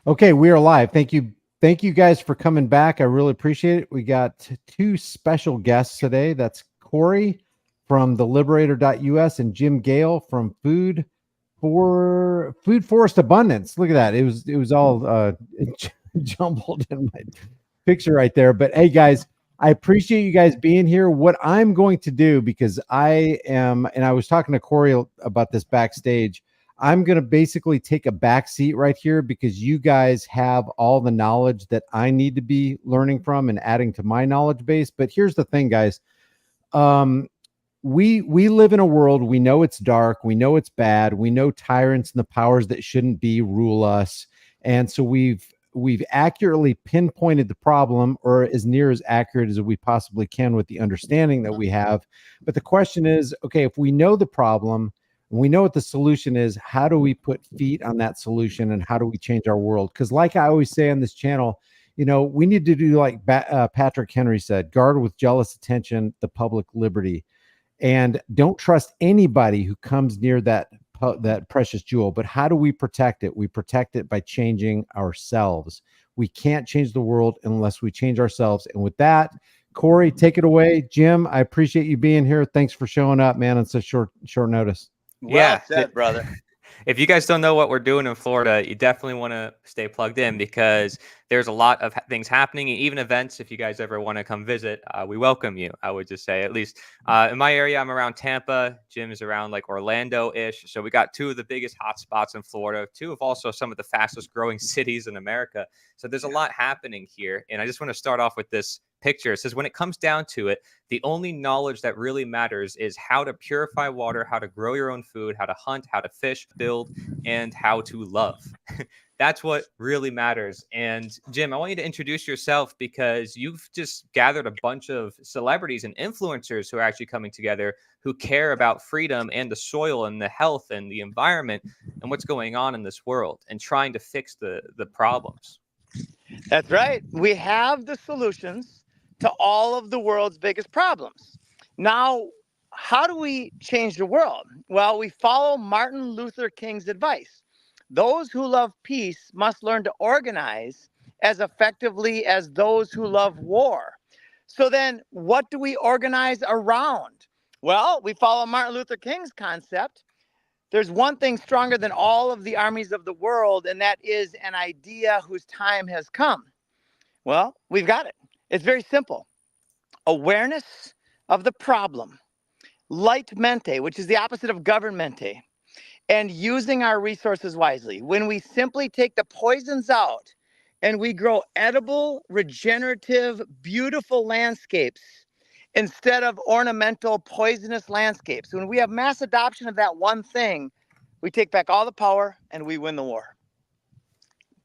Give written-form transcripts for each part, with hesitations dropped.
Okay, we are live. Thank you. Thank you guys for coming back. I really appreciate it. We got two special guests today. That's Corey from the Liberator.us and Jim Gale from Food Forest Abundance. Look at that. It was all jumbled in my picture right there. But hey guys, I appreciate you guys being here. What I'm going to do, because I am, and I was talking to Corey about this backstage, I'm going to basically take a back seat right here because you guys have all the knowledge that I need to be learning from and adding to my knowledge base. But here's the thing, guys. We live in a world, we know it's dark, we know it's bad, we know tyrants and the powers that shouldn't be rule us. And so we've accurately pinpointed the problem, or as near as accurate as we possibly can with the understanding that we have. But the question is, okay, if we know the problem, we know what the solution is, how do we put feet on that solution and how do we change our world? Because like I always say on this channel, we need to do like Patrick Henry said, guard with jealous attention the public liberty. And don't trust anybody who comes near that precious jewel. But how do we protect it? We protect it by changing ourselves. We can't change the world unless we change ourselves. And with that, Corey, take it away. Jim, I appreciate you being here. Thanks for showing up, man, on such short notice. Well said, brother. If you guys don't know what we're doing in Florida, you definitely want to stay plugged in because there's a lot of things happening, even events. If you guys ever want to come visit, we welcome you. I would just say, at least in my area, I'm around Tampa. Jim is around like Orlando-ish. So we got two of the biggest hotspots in Florida, two of also some of the fastest growing cities in America. So there's a lot happening here. And I just want to start off with this picture. It says, when it comes down to it, the only knowledge that really matters is how to purify water, how to grow your own food, how to hunt, how to fish, build, and how to love. That's what really matters. And Jim, I want you to introduce yourself because you've just gathered a bunch of celebrities and influencers who are actually coming together who care about freedom and the soil and the health and the environment and what's going on in this world and trying to fix the problems. That's right. We have the solutions to all of the world's biggest problems. Now, how do we change the world? Well, we follow Martin Luther King's advice. Those who love peace must learn to organize as effectively as those who love war. So then, what do we organize around? Well, we follow Martin Luther King's concept. There's one thing stronger than all of the armies of the world, and that is an idea whose time has come. Well, we've got it. It's very simple. Awareness of the problem, light mente, which is the opposite of governmente, and using our resources wisely. When we simply take the poisons out and we grow edible, regenerative, beautiful landscapes instead of ornamental, poisonous landscapes. When we have mass adoption of that one thing, we take back all the power and we win the war.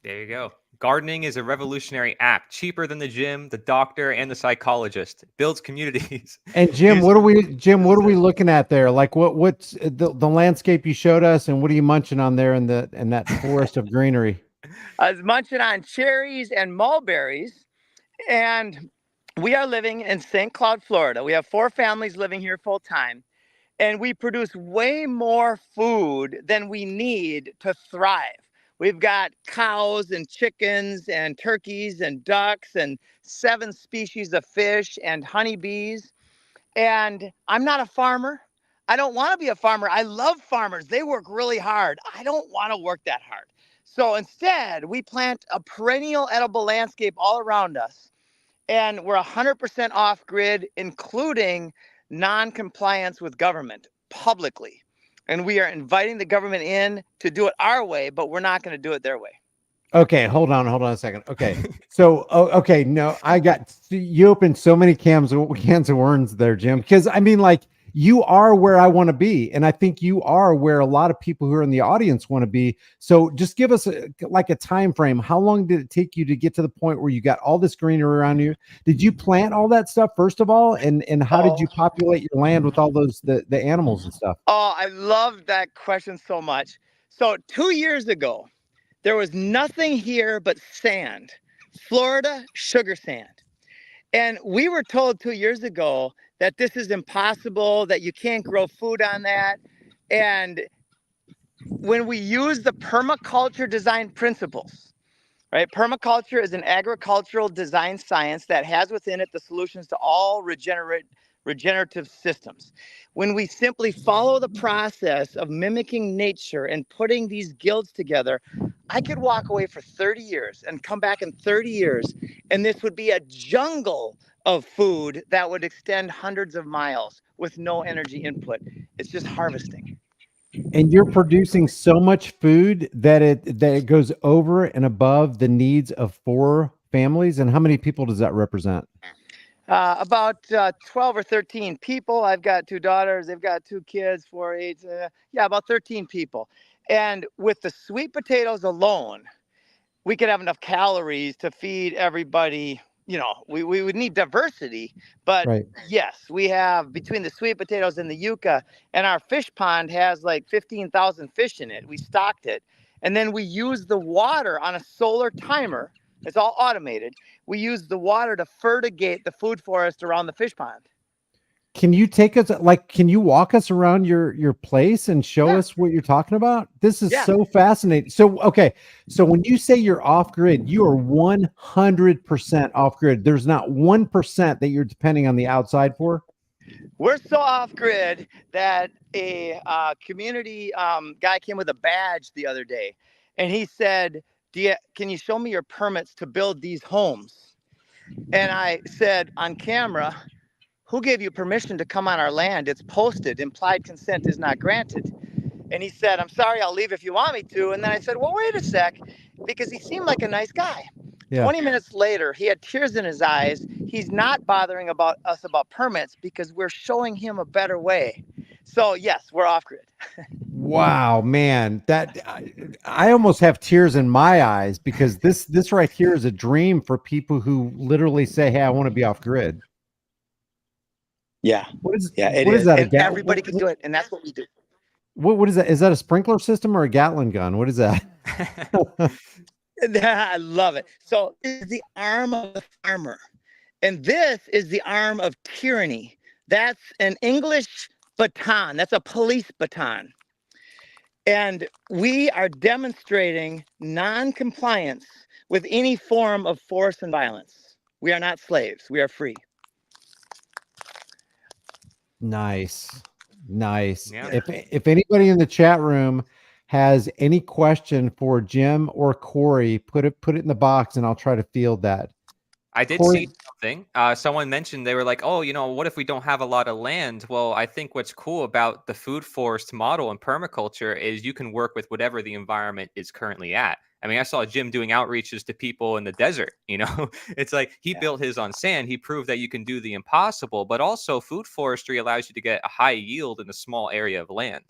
There you go. Gardening is a revolutionary act, cheaper than the gym, the doctor, and the psychologist. It builds communities. And Jim, what are we looking at there? Like what's the landscape you showed us, and what are you munching on there in that forest of greenery? I was munching on cherries and mulberries, and we are living in St. Cloud, Florida. We have 4 families living here full time, and we produce way more food than we need to thrive. We've got cows and chickens and turkeys and ducks and 7 species of fish and honeybees. And I'm not a farmer. I don't want to be a farmer. I love farmers. They work really hard. I don't want to work that hard. So instead, we plant a perennial edible landscape all around us. And we're 100% off grid, including non-compliance with government publicly. And we are inviting the government in to do it our way, but we're not going to do it their way. Okay, hold on a second. Okay, so okay, no, you opened so many cans of worms there, Jim. Because I mean, like, you are where I want to be, and I think you are where a lot of people who are in the audience want to be. So just give us a time frame. How long did it take you to get to the point where you got all this greenery around you? Did you plant all that stuff first of all, and how did you populate your land with all those the animals and stuff? Oh, I love that question so much. So 2 years ago, there was nothing here but sand, Florida sugar sand. And we were told 2 years ago that this is impossible, that you can't grow food on that. And when we use the permaculture design principles, right? Permaculture is an agricultural design science that has within it the solutions to all regenerative systems. When we simply follow the process of mimicking nature and putting these guilds together, I could walk away for 30 years and come back in 30 years, and this would be a jungle of food that would extend hundreds of miles with no energy input. It's just harvesting. And you're producing so much food that it goes over and above the needs of 4 families. And how many people does that represent? About 12 or 13 people. I've got 2 daughters. They've got 2 kids, 4, 8. Yeah, about 13 people. And with the sweet potatoes alone, we could have enough calories to feed everybody. You know, we would need diversity, but Right. yes, we have between the sweet potatoes and the yucca, and our fish pond has like 15,000 fish in it. We stocked it, and then we use the water on a solar timer. It's all automated. We use the water to fertigate the food forest around the fish pond. Can you take us, like, can you walk us around your place and show Yeah. us what you're talking about? This is Yeah. so fascinating. So, okay. So when you say you're off grid, you are 100% off grid. There's not 1% that you're depending on the outside for. We're so off grid that a community guy came with a badge the other day, and he said, can you show me your permits to build these homes? And I said on camera, who gave you permission to come on our land? It's posted. Implied consent is not granted. And he said, I'm sorry, I'll leave if you want me to. And then I said, well, wait a sec, because he seemed like a nice guy. Yeah. 20 minutes later, he had tears in his eyes. He's not bothering us about permits because we're showing him a better way. So yes, we're off grid. Wow, man, that I almost have tears in my eyes because this right here is a dream for people who literally say, "Hey, I want to be off grid." Yeah. What is Yeah, it what is. that? And everybody can do it. And that's what we do. What is that? Is that a sprinkler system or a Gatling gun? What is that? I love it. So this is the arm of the farmer. And this is the arm of tyranny. That's an English baton. That's a police baton. And we are demonstrating non-compliance with any form of force and violence. We are not slaves. We are free. Nice. Nice. Yeah. If anybody in the chat room has any question for Jim or Corey, put it in the box and I'll try to field that. I did Corey, see something. Someone mentioned, they were like, oh, what if we don't have a lot of land? Well, I think what's cool about the food forest model and permaculture is you can work with whatever the environment is currently at. I mean, I saw Jim doing outreaches to people in the desert. It's like he built his on sand. He proved that you can do the impossible, but also food forestry allows you to get a high yield in a small area of land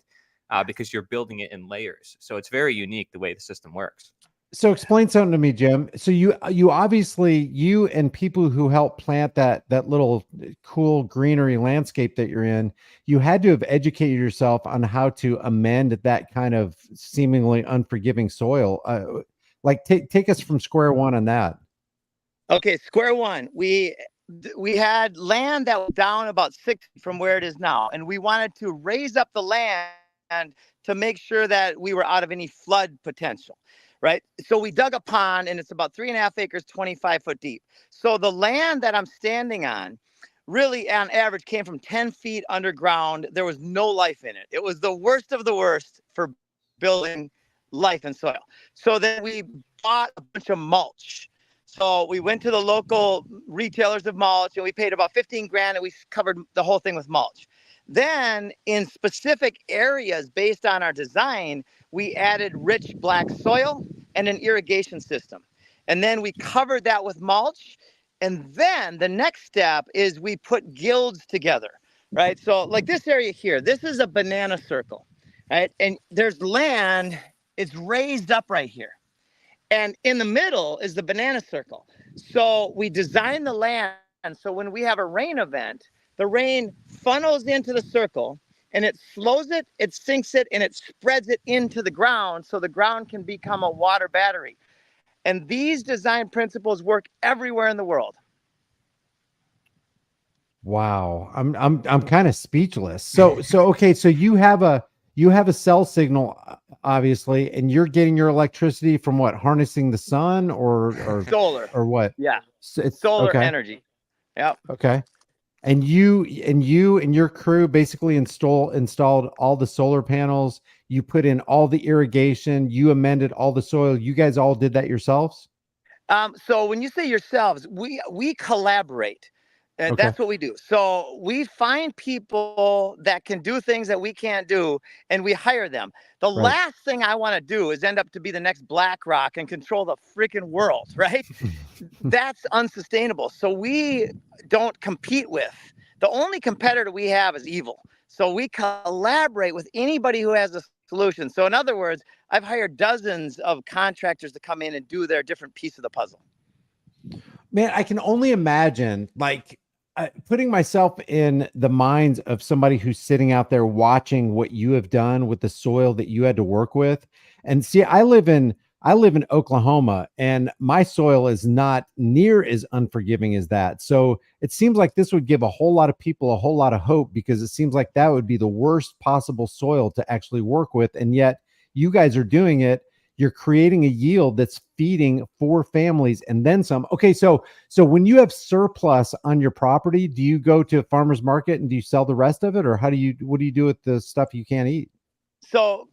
because you're building it in layers. So it's very unique the way the system works. So explain something to me, Jim. So you obviously, you and people who help plant that little cool greenery landscape that you're in, you had to have educated yourself on how to amend that kind of seemingly unforgiving soil. Like take us from square one on that. Okay, square one. We had land that was down about 6 from where it is now, and we wanted to raise up the land to make sure that we were out of any flood potential. Right. So we dug a pond, and it's about 3.5 acres, 25 foot deep. So the land that I'm standing on really on average came from 10 feet underground. There was no life in it. It was the worst of the worst for building life in soil. So then we bought a bunch of mulch. So we went to the local retailers of mulch, and we paid about 15 grand, and we covered the whole thing with mulch. Then in specific areas based on our design, we added rich black soil and an irrigation system. And then we covered that with mulch. And then the next step is we put guilds together, right? So like this area here, this is a banana circle, right? And there's land, it's raised up right here. And in the middle is the banana circle. So we designed the land so when we have a rain event, the rain funnels into the circle and it slows it, it sinks it, and it spreads it into the ground so the ground can become a water battery. And these design principles work everywhere in the world. Wow. I'm kind of speechless. So okay, so you have a cell signal obviously, and you're getting your electricity from what? Harnessing the sun Solar. or what? Yeah. So it's Solar okay. energy. Yep. Okay. And you and your crew basically installed all the solar panels. You put in all the irrigation. You amended all the soil. You guys all did that yourselves? So when you say yourselves, we collaborate. And Okay. that's what we do. So we find people that can do things that we can't do, and we hire them. The Right. last thing I want to do is end up to be the next BlackRock and control the freaking world, right? That's unsustainable. So we don't compete with. The only competitor we have is evil. So we collaborate with anybody who has a solution. So in other words, I've hired dozens of contractors to come in and do their different piece of the puzzle. Man, I can only imagine, like, putting myself in the minds of somebody who's sitting out there watching what you have done with the soil that you had to work with. And see, I live in Oklahoma, and my soil is not near as unforgiving as that. So it seems like this would give a whole lot of people a whole lot of hope, because it seems like that would be the worst possible soil to actually work with. And yet you guys are doing it. You're creating a yield that's feeding 4 families and then some. Okay, so when you have surplus on your property, do you go to a farmer's market and do you sell the rest of it, or what do you do with the stuff you can't eat? So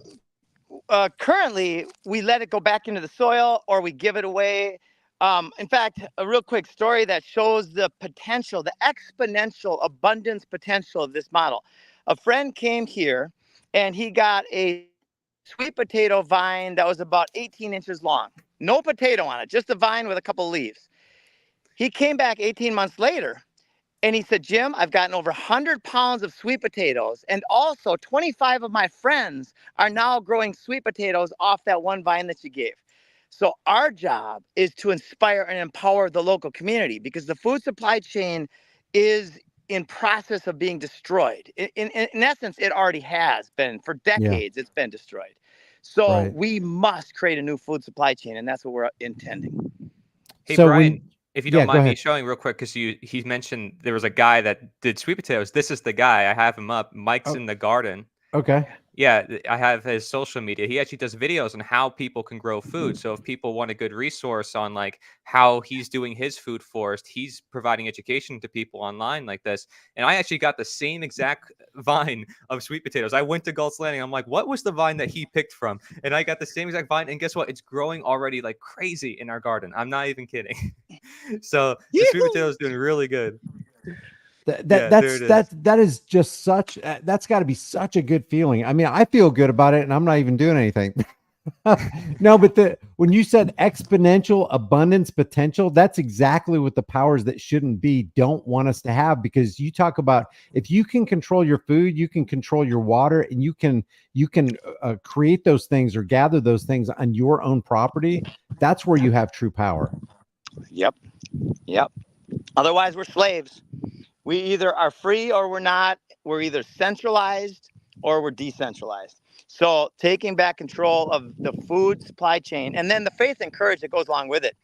currently, we let it go back into the soil or we give it away. In fact, a real quick story that shows the potential, the exponential abundance potential of this model. A friend came here and he got a sweet potato vine that was about 18 inches long. No potato on it, just a vine with a couple leaves. He came back 18 months later and he said, Jim, I've gotten over 100 pounds of sweet potatoes. And also 25 of my friends are now growing sweet potatoes off that one vine that you gave. So our job is to inspire and empower the local community, because the food supply chain is in process of being destroyed. In essence, it already has been for Yeah, decades. It's been destroyed. So right. we must create a new food supply chain, and that's what we're intending. Hey, So Brian, when if you Yeah, don't go mind me ahead. showing real quick, because he mentioned there was a guy that did sweet potatoes. This is the guy. I have him up. Mike's Oh, in the garden. okay. Yeah, I have his social media. He actually does videos on how people can grow food. So if people want a good resource on like how he's doing his food forest, he's providing education to people online like this. And I actually got the same exact vine of sweet potatoes. I went to Gulf's Landing. I'm like, what was the vine that he picked from? And I got the same exact vine. And guess what? It's growing already like crazy in our garden. I'm not even kidding. So the sweet Yoo-hoo! potato is doing really good. That that Yeah, there that's it is. that is just such that's got to be such a good feeling. I mean, I feel good about it and I'm not even doing anything. No, but when you said exponential abundance potential, that's exactly what the powers that shouldn't be don't want us to have, because you talk about, if you can control your food, you can control your water, and you can create those things or gather those things on your own property. That's where you have true power. Yep. Yep. Otherwise, we're slaves. We either are free or we're not. We're either centralized or we're decentralized. So taking back control of the food supply chain, and then the faith and courage that goes along with it,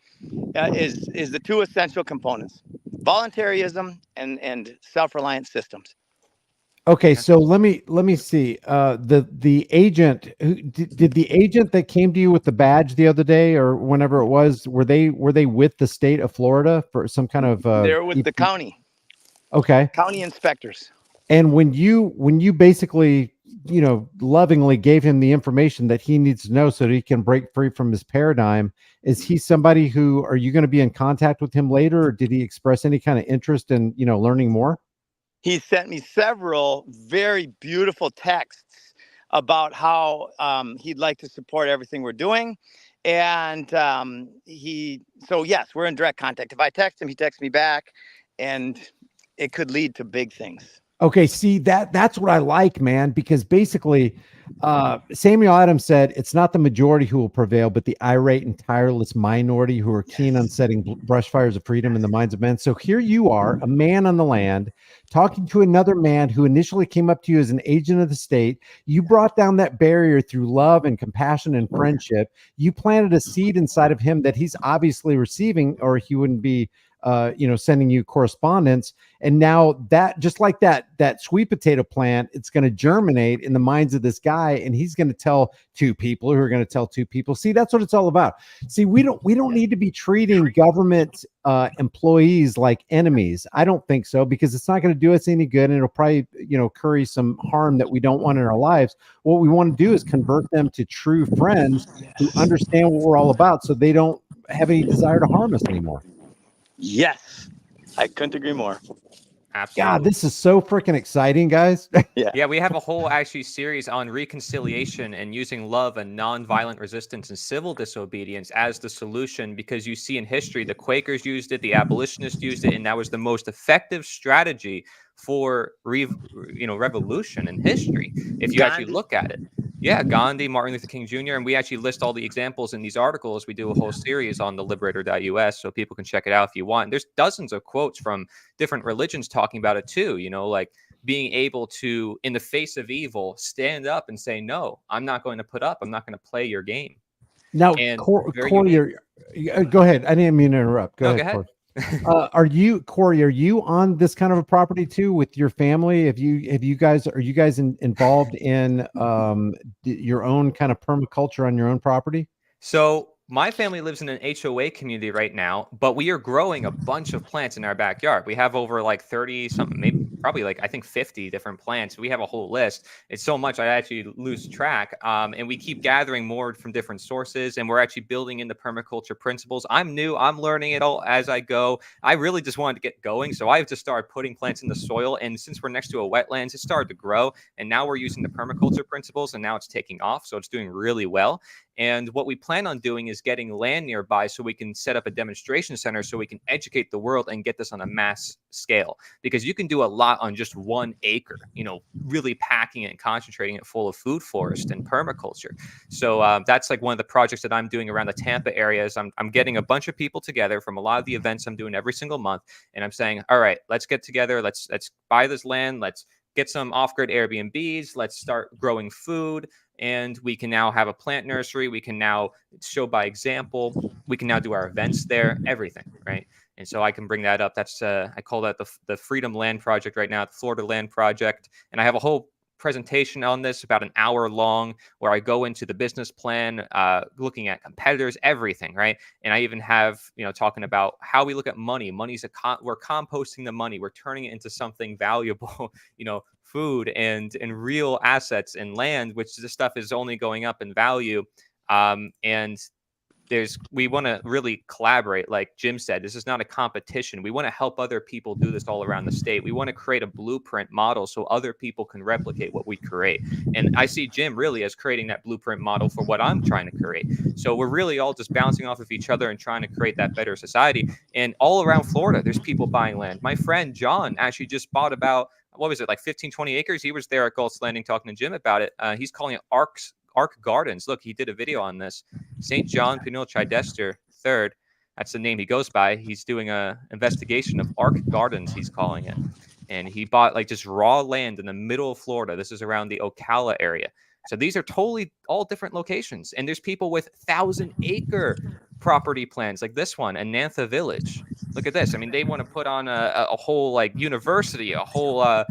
is the 2 essential components: voluntarism and self-reliant systems. Okay, Yeah. so let me see. The agent did the agent that came to you with the badge the other day or whenever it was, were they with the state of Florida for some kind of They're with the okay. county inspectors. And when you basically, lovingly gave him the information that he needs to know so that he can break free from his paradigm, is he somebody who, are you going to be in contact with him later, or did he express any kind of interest in, learning more? He sent me several very beautiful texts about how he'd like to support everything we're doing. And so yes, we're in direct contact. If I text him, he texts me back, and it could lead to big things. Okay, see, that's what I like, man, because basically Samuel Adams said it's not the majority who will prevail, but the irate and tireless minority who are keen on setting brush fires of freedom in the minds of men. So here you are, a man on the land, talking to another man who initially came up to you as an agent of the state. You brought down that barrier through love and compassion and friendship. You planted a seed inside of him that he's obviously receiving, or he wouldn't be sending you correspondence. And now that, just like that sweet potato plant, it's going to germinate in the minds of this guy, and he's going to tell two people who are going to tell two people. See, that's what it's all about. See, we don't need to be treating government employees like enemies. I don't think so, because it's not going to do us any good, and it'll probably curry some harm that we don't want in our lives. What we want to do is convert them to true friends who understand what we're all about, so they don't have any desire to harm us anymore. Yes, I couldn't agree more. Absolutely. God, this is so freaking exciting, guys. Yeah, we have a whole actually series on reconciliation and using love and nonviolent resistance and civil disobedience as the solution, because you see in history the Quakers used it, the abolitionists used it, and that was the most effective strategy for revolution in history if you actually look at it. Yeah, Gandhi, Martin Luther King Jr., and we actually list all the examples in these articles. We do a whole series on the liberator.us, so people can check it out if you want. And there's dozens of quotes from different religions talking about it too, like being able to, in the face of evil, stand up and say, no, I'm not going to put up, I'm not going to play your game. Now, Corey, go ahead. I didn't mean to interrupt. Go ahead. Corey. Are you on this kind of a property too with your family? Are you guys involved in your own kind of permaculture on your own property? So my family lives in an HOA community right now, but we are growing a bunch of plants in our backyard. We have over like 30 something, maybe probably like, I think 50 different plants. We have a whole list. It's so much I actually lose track. And we keep gathering more from different sources, and we're actually building in the permaculture principles. I'm new. I'm learning it all as I go. I really just wanted to get going. So I've just started putting plants in the soil. And since we're next to a wetlands, it started to grow. And now we're using the permaculture principles, and now it's taking off. So it's doing really well. And what we plan on doing is getting land nearby so we can set up a demonstration center so we can educate the world and get this on a mass scale, because you can do a lot on just 1 acre, really packing it and concentrating it full of food forest and permaculture. So that's like one of the projects that I'm doing around the Tampa areas. I'm getting a bunch of people together from a lot of the events I'm doing every single month. And I'm saying, all right, let's get together. Let's buy this land. Let's get some off-grid Airbnbs. Let's start growing food. And we can now have a plant nursery. We can now show by example. We can now do our events there, everything, right? And so I can bring that up. That's I call that the Freedom Land Project right now, the Florida Land Project. And I have a whole presentation on this, about an hour long, where I go into the business plan, looking at competitors, everything, right? And I even have, talking about how we look at money. Money's we're composting the money. We're turning it into something valuable, food and real assets and land, which this stuff is only going up in value. And we want to really collaborate. Like Jim said, this is not a competition. We want to help other people do this all around the state. We want to create a blueprint model so other people can replicate what we create. And I see Jim really as creating that blueprint model for what I'm trying to create. So we're really all just bouncing off of each other and trying to create that better society. And all around Florida, there's people buying land. My friend John actually just bought about, what was it, like 15, 20 acres? He was there at Gulf's Landing talking to Jim about it. He's calling it Arc Gardens. Look, he did a video on this. St. John Pinot Chidester III, that's the name he goes by. He's doing a investigation of Arc Gardens, he's calling it. And he bought like just raw land in the middle of Florida. This is around the Ocala area. So these are totally all different locations. And there's people with 1,000-acre property plans like this one, Anantha Village. Look at this. I mean, they want to put on a whole like university, a whole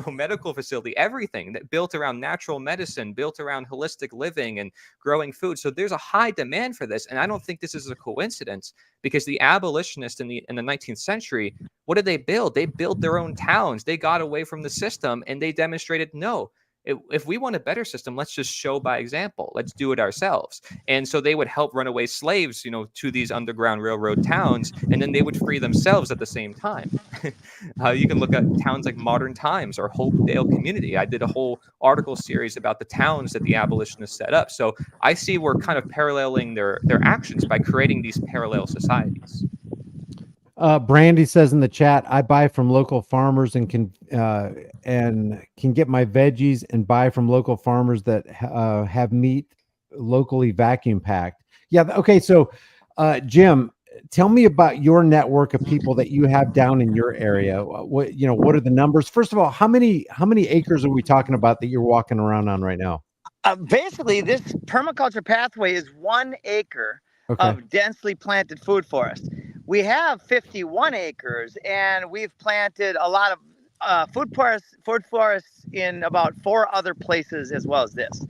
medical facility, everything that built around natural medicine, built around holistic living and growing food. So there's a high demand for this. And I don't think this is a coincidence, because the abolitionists in the 19th century, what did they build? They built their own towns. They got away from the system and they demonstrated, no, if we want a better system, let's just show by example. Let's do it ourselves. And so they would help runaway slaves, to these underground railroad towns, and then they would free themselves at the same time. You can look at towns like Modern Times or Hopedale Community. I did a whole article series about the towns that the abolitionists set up. So I see we're kind of paralleling their actions by creating these parallel societies. Brandy says in the chat, I buy from local farmers and can get my veggies and buy from local farmers that have meat locally vacuum packed. Yeah. Okay. So, Jim, tell me about your network of people that you have down in your area. What are the numbers? First of all, how many acres are we talking about that you're walking around on right now? Basically, this permaculture pathway is 1 acre of densely planted food forest. we have 51 acres, and we've planted a lot of food forests in about 4 other places as well as this.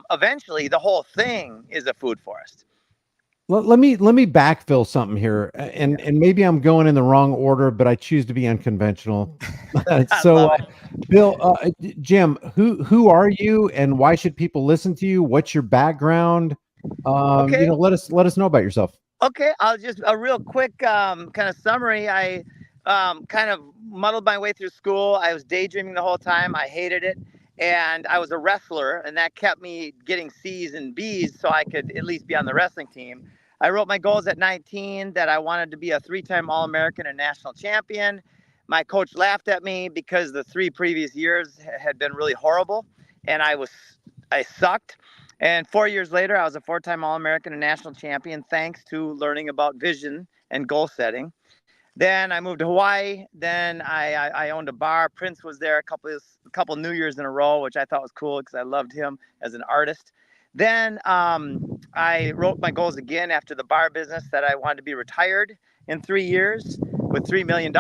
Eventually, the whole thing is a food forest. Let me backfill something here, and maybe I'm going in the wrong order, but I choose to be unconventional. I So, love it. Bill, Jim, who are you, and why should people listen to you? What's your background? Okay. Let us know about yourself. Okay, I'll just a real quick kind of summary. I kind of muddled my way through school. I was daydreaming the whole time. I hated it. And I was a wrestler, and that kept me getting C's and B's so I could at least be on the wrestling team. I wrote my goals at 19 that I wanted to be a 3-time All-American and national champion. My coach laughed at me because the 3 previous years had been really horrible, and I sucked. And 4 years later, I was a 4-time All-American and national champion thanks to learning about vision and goal setting. Then I moved to Hawaii. Then I owned a bar. Prince was there a couple New Years in a row, which I thought was cool because I loved him as an artist. Then I wrote my goals again after the bar business that I wanted to be retired in 3 years with $3 million.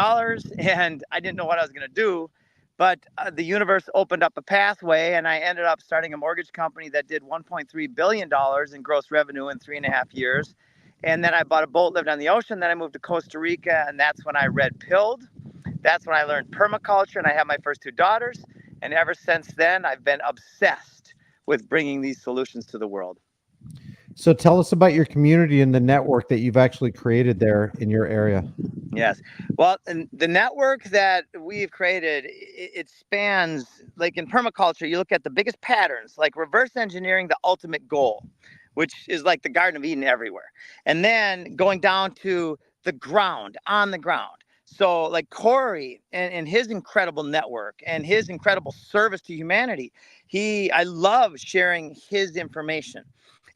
And I didn't know what I was going to do. But the universe opened up a pathway, and I ended up starting a mortgage company that did $1.3 billion in gross revenue in 3.5 years. And then I bought a boat, lived on the ocean. Then I moved to Costa Rica, and that's when I red pilled. That's when I learned permaculture, and I had my first 2 daughters. And ever since then, I've been obsessed with bringing these solutions to the world. So tell us about your community and the network that you've actually created there in your area. Yes. Well, and the network that we've created, it spans, like in permaculture, you look at the biggest patterns, like reverse engineering the ultimate goal, which is like the Garden of Eden everywhere. And then going down to the ground, on the ground. So like Corey and his incredible network and his incredible service to humanity, I love sharing his information.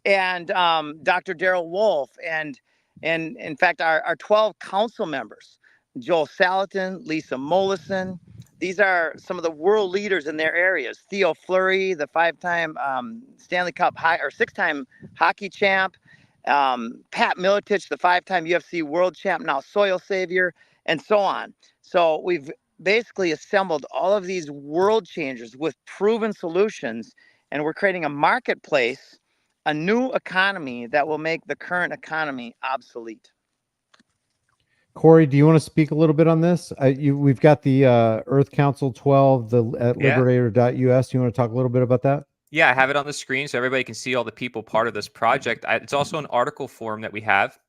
And Dr. Daryl Wolf and in fact, our 12 council members, Joel Salatin, Lisa Mollison, these are some of the world leaders in their areas. Theo Fleury, the 5-time Stanley Cup or 6-time hockey champ. Pat Miletich, the 5-time UFC world champ, now soil savior, and so on. So we've basically assembled all of these world changers with proven solutions, and we're creating a marketplace, a new economy that will make the current economy obsolete. Corey, do you want to speak a little bit on this? We've got the Earth Council 12 at liberator.us. You want to talk a little bit about that? Yeah, I have it on the screen so everybody can see all the people part of this project. It's also an article form that we have.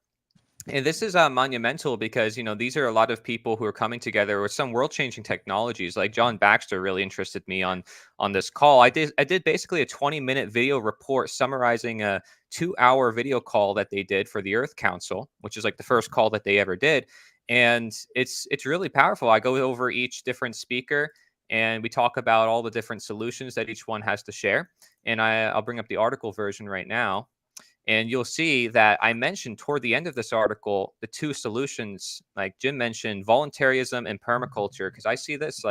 And this is monumental because, these are a lot of people who are coming together with some world-changing technologies. Like John Baxter really interested me on this call. I did basically a 20-minute video report summarizing a 2-hour video call that they did for the Earth Council, which is like the first call that they ever did. And it's really powerful. I go over each different speaker and we talk about all the different solutions that each one has to share. And I'll bring up the article version right now. And you'll see that I mentioned toward the end of this article, the 2 solutions, like Jim mentioned, voluntarism and permaculture, because I see this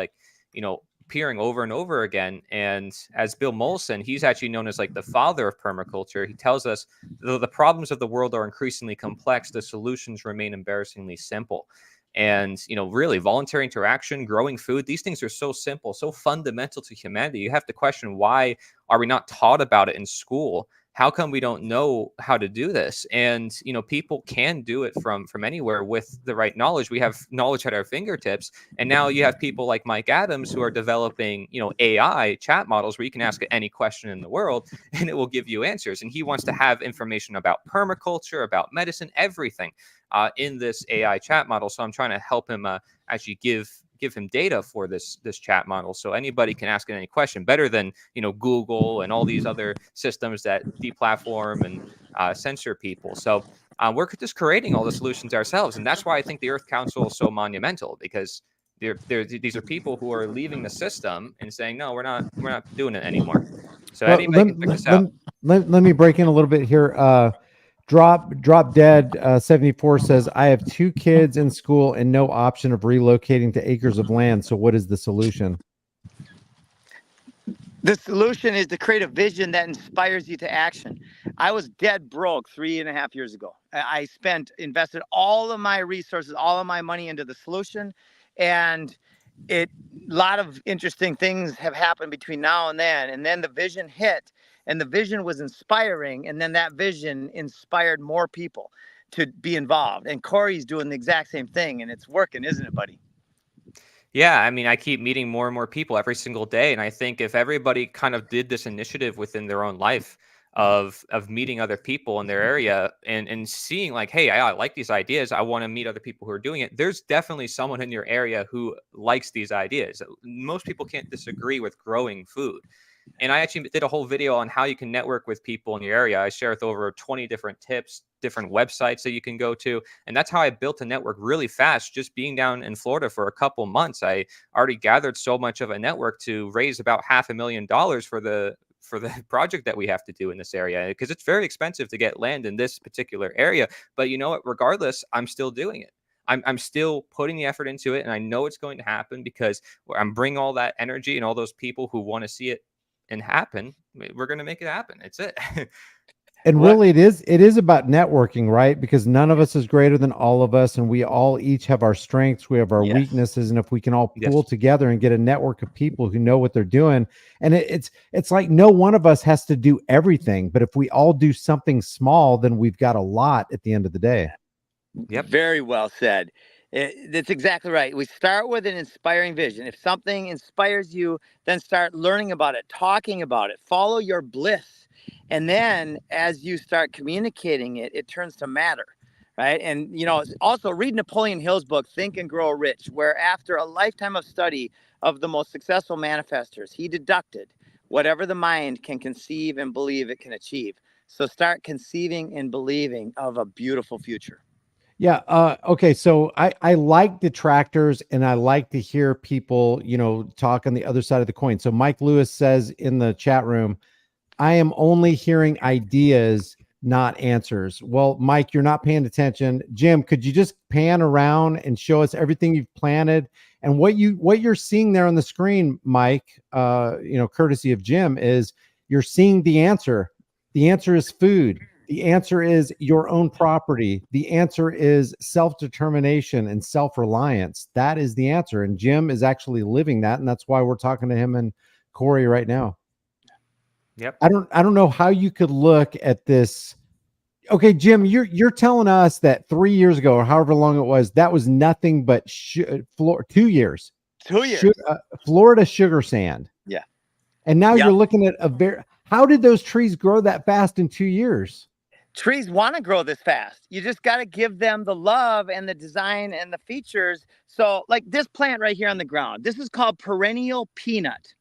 appearing over and over again. And as Bill Mollison, he's actually known as like the father of permaculture. He tells us the problems of the world are increasingly complex. The solutions remain embarrassingly simple. And, really voluntary interaction, growing food, these things are so simple, so fundamental to humanity. You have to question, why are we not taught about it in school? How come we don't know how to do this? And, people can do it from anywhere with the right knowledge. We have knowledge at our fingertips. And now you have people like Mike Adams who are developing, AI chat models where you can ask any question in the world and it will give you answers. And he wants to have information about permaculture, about medicine, everything in this AI chat model. So I'm trying to help him actually give him data for this chat model, so anybody can ask it any question, better than Google and all these other systems that deplatform and censor people. So we're just creating all the solutions ourselves, and that's why I think the Earth Council is so monumental, because these are people who are leaving the system and saying, no, we're not doing it anymore. So anybody can check this out. Let me break in a little bit here. Drop Dead 74 says, I have 2 kids in school and no option of relocating to acres of land. So what is the solution? The solution is to create a vision that inspires you to action. I was dead broke 3.5 years ago. I invested all of my resources, all of my money into the solution. And a lot of interesting things have happened between now and then. And then the vision hit, and the vision was inspiring. And then that vision inspired more people to be involved. And Corey's doing the exact same thing, and it's working, isn't it, buddy? Yeah, I mean, I keep meeting more and more people every single day, and I think if everybody kind of did this initiative within their own life of meeting other people in their area and seeing like, hey, I like these ideas, I want to meet other people who are doing it. There's definitely someone in your area who likes these ideas. Most people can't disagree with growing food. And I actually did a whole video on how you can network with people in your area. I share with over 20 different tips, different websites that you can go to. And that's how I built a network really fast. Just being down in Florida for a couple months, I already gathered so much of a network to raise about $500,000 for the project that we have to do in this area, because it's very expensive to get land in this particular area. But you know what? Regardless, I'm still doing it. I'm still putting the effort into it, and I know it's going to happen because I'm bringing all that energy and all those people who want to see it and happen. We're going to make it happen. It's it. And really, it is about networking, right? Because none of us is greater than all of us, and we all each have our strengths, we have our weaknesses, and if we can all pull together and get a network of people who know what they're doing, and it's like no one of us has to do everything, but if we all do something small, then we've got a lot at the end of the day. Yep. Very well said. That's exactly right. We start with an inspiring vision. If something inspires you, then start learning about it, talking about it, follow your bliss. And then as you start communicating it, it turns to matter, right? And, also read Napoleon Hill's book, Think and Grow Rich, where after a lifetime of study of the most successful manifestors, he deducted whatever the mind can conceive and believe it can achieve. So start conceiving and believing of a beautiful future. Yeah. Okay. So I like detractors, and I like to hear people, talk on the other side of the coin. So Mike Lewis says in the chat room, I am only hearing ideas, not answers. Well, Mike, you're not paying attention. Jim, could you just pan around and show us everything you've planted and what you're seeing there on the screen, Mike, courtesy of Jim, is you're seeing the answer. The answer is food. The answer is your own property. The answer is self-determination and self-reliance. That is the answer. And Jim is actually living that. And that's why we're talking to him and Corey right now. Yep. I don't know how you could look at this. Okay, Jim, you're telling us that 3 years ago or however long it was, that was nothing but 2 years. 2 years. Florida sugar sand. Yeah. And now you're looking at how did those trees grow that fast in 2 years? Trees want to grow this fast. You just got to give them the love and the design and the features. So like this plant right here on the ground, this is called perennial peanut.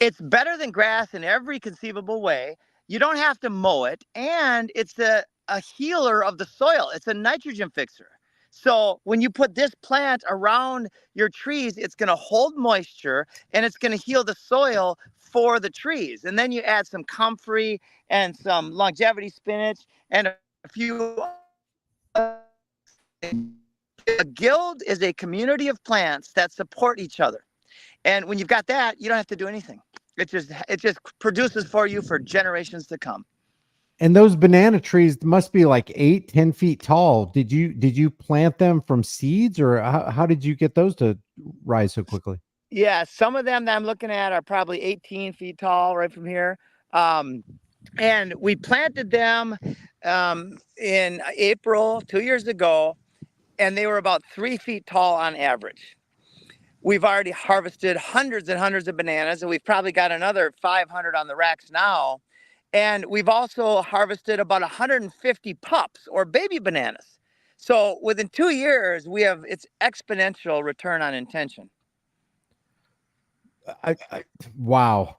It's better than grass in every conceivable way. You don't have to mow it. And it's a healer of the soil. It's a nitrogen fixer. So when you put this plant around your trees, it's going to hold moisture and it's going to heal the soil for the trees. And then you add some comfrey and some longevity spinach and a few. A guild is a community of plants that support each other. And when you've got that, you don't have to do anything. It just produces for you for generations to come. And those banana trees must be like 8-10 feet tall. Did you plant them from seeds, or how did you get those to rise so quickly? Yeah, some of them that I'm looking at are probably 18 feet tall right from here. And we planted them in April 2 years ago, and they were about 3 feet tall on average. We've already harvested hundreds and hundreds of bananas, and we've probably got another 500 on the racks now. And we've also harvested about 150 pups or baby bananas. So within 2 years, it's exponential return on intention. Wow.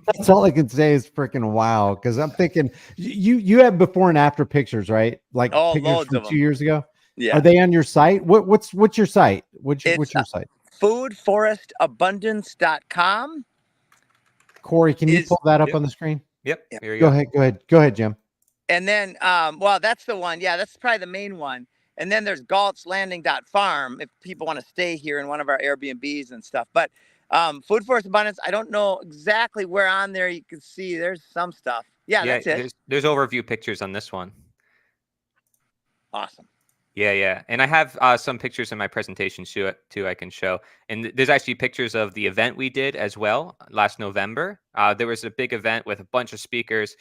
That's all I can say is freaking wow. Because I'm thinking you have before and after pictures, right? Like pictures from 2 years ago. Yeah. Are they on your site? What's your site? What's your site? Foodforestabundance.com. Corey, can you pull that up on the screen? Yep. Here you go ahead, Jim. And then, well, that's the one. Yeah, that's probably the main one. And then there's galtzlanding.farm if people want to stay here in one of our Airbnbs and stuff. But Food Forest Abundance. I don't know exactly where on there you can see. There's some stuff. Yeah, that's it. There's overview pictures on this one. Awesome. Yeah. And I have some pictures in my presentation too I can show. And there's actually pictures of the event we did as well last November. There was a big event with a bunch of speakers.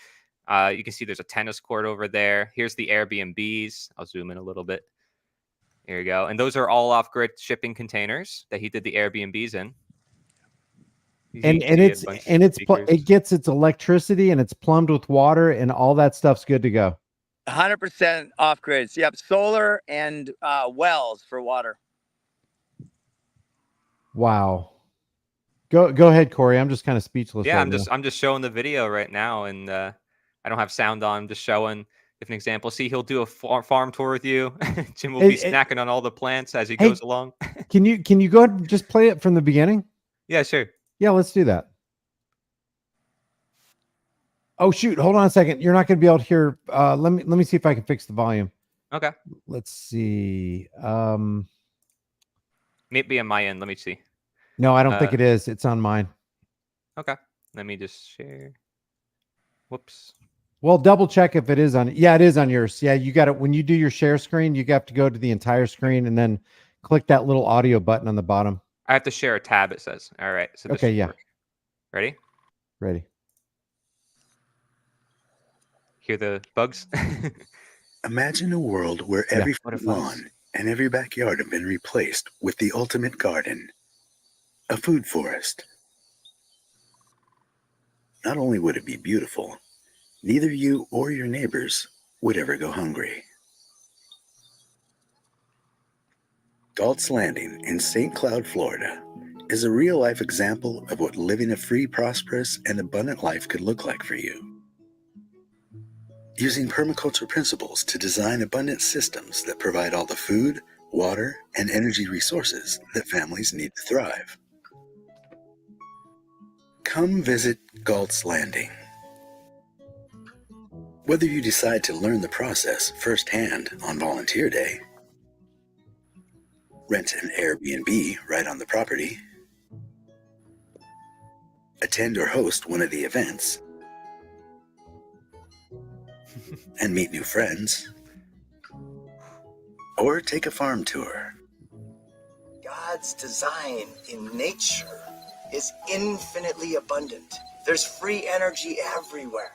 You can see there's a tennis court over there. Here's the Airbnbs. I'll zoom in a little bit. Here you go. And those are all off-grid shipping containers that he did the Airbnbs in. It gets its electricity and it's plumbed with water and all that stuff's good to go. 100% off grids. Yep, solar and wells for water. Wow. Go ahead, Corey. I'm just kind of speechless. Yeah, right I'm just showing the video right now, and I don't have sound on. I'm just showing different examples. See, he'll do a farm tour with you. Jim will be snacking on all the plants as he goes along. Can you go ahead and just play it from the beginning? Yeah, sure. Yeah, let's do that. Oh shoot! Hold on a second. You're not going to be able to hear. Let me see if I can fix the volume. Okay. Let's see. Maybe on my end. Let me see. No, I don't think it is. It's on mine. Okay. Let me just share. Whoops. Well, double check if it is on. Yeah, it is on yours. Yeah, you got it. When you do your share screen, you have to go to the entire screen and then click that little audio button on the bottom. I have to share a tab. It says. All right. So okay. Yeah. Work. Ready? Ready. Hear the bugs? Imagine a world where every lawn and every backyard have been replaced with the ultimate garden, a food forest. Not only would it be beautiful, neither you or your neighbors would ever go hungry. Galt's Landing in St. Cloud, Florida, is a real-life example of what living a free, prosperous, and abundant life could look like for you. Using permaculture principles to design abundant systems that provide all the food, water, and energy resources that families need to thrive. Come visit Galt's Landing. Whether you decide to learn the process firsthand on Volunteer Day, rent an Airbnb right on the property, attend or host one of the events, and meet new friends, or take a farm tour. God's design in nature is infinitely abundant. There's free energy everywhere.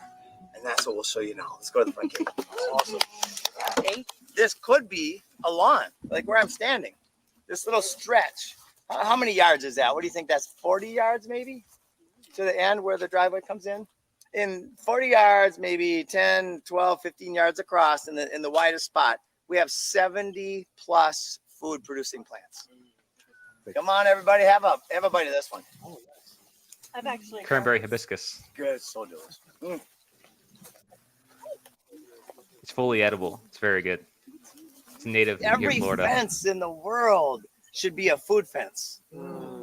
And that's what we'll show you now. Let's go to the front gate. Awesome. This could be a lawn, like where I'm standing. This little stretch. How many yards is that? What do you think? That's 40 yards maybe? To the end where the driveway comes in? In 40 yards, maybe 10, 12, 15 yards across in the widest spot, we have 70 plus food producing plants. Come on, everybody, have a bite of this one. Oh, yes. I've actually cranberry hibiscus. Good, so delicious. It's fully edible. It's very good. It's native to Florida. Every fence in the world should be a food fence.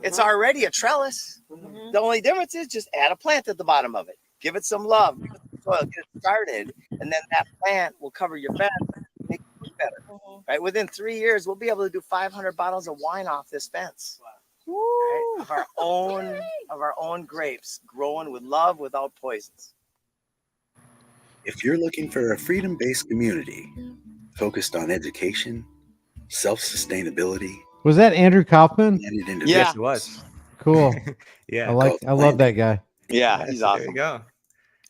It's already a trellis. The only difference is just add a plant at the bottom of it. Give it some love, give it some soil, get it started, and then that plant will cover your fence, make it look better. Right? Within 3 years, we'll be able to do 500 bottles of wine off this fence. Wow. Right? Of our own grapes, growing with love, without poisons. If you're looking for a freedom-based community focused on education, self-sustainability. Was that Andrew Kaufman? Yeah. Yes, it was. Cool. Yeah. I love that guy. Yeah, he's awesome. There you go.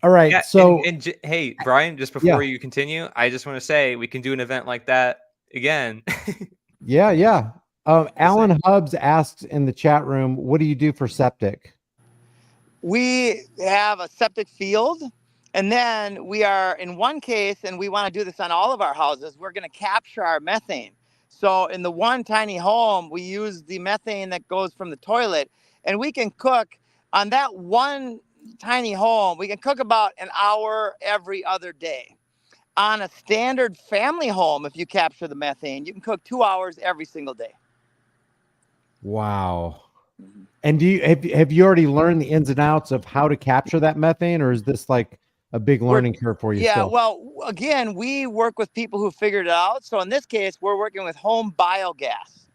All right. Yeah, so hey, Brian, just before you continue, I just want to say we can do an event like that again. Yeah. Alan Hubbs asked in the chat room, what do you do for septic? We have a septic field, and then we are, in one case, and we want to do this on all of our houses, we're going to capture our methane. So in the one tiny home, we use the methane that goes from the toilet, and we can cook on that one tiny home. We can cook about an hour every other day. On a standard family home, if you capture the methane, you can cook 2 hours every single day. Wow. And have you already learned the ins and outs of how to capture that methane, or is this like a big learning curve for you? Yeah, still? well, again, we work with people who figured it out. So in this case, we're working with home biogas.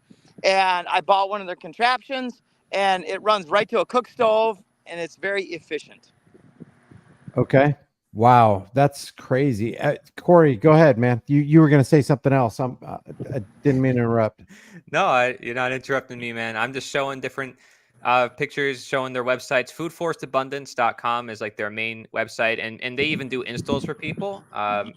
And I bought one of their contraptions, and it runs right to a cook stove, and it's very efficient. Okay. Wow, that's crazy. Corey, go ahead, man. You were going to say something else. I didn't mean to interrupt. No, you're not interrupting me, man. I'm just showing different pictures, showing their websites. Foodforestabundance.com is like their main website, and they even do installs for people.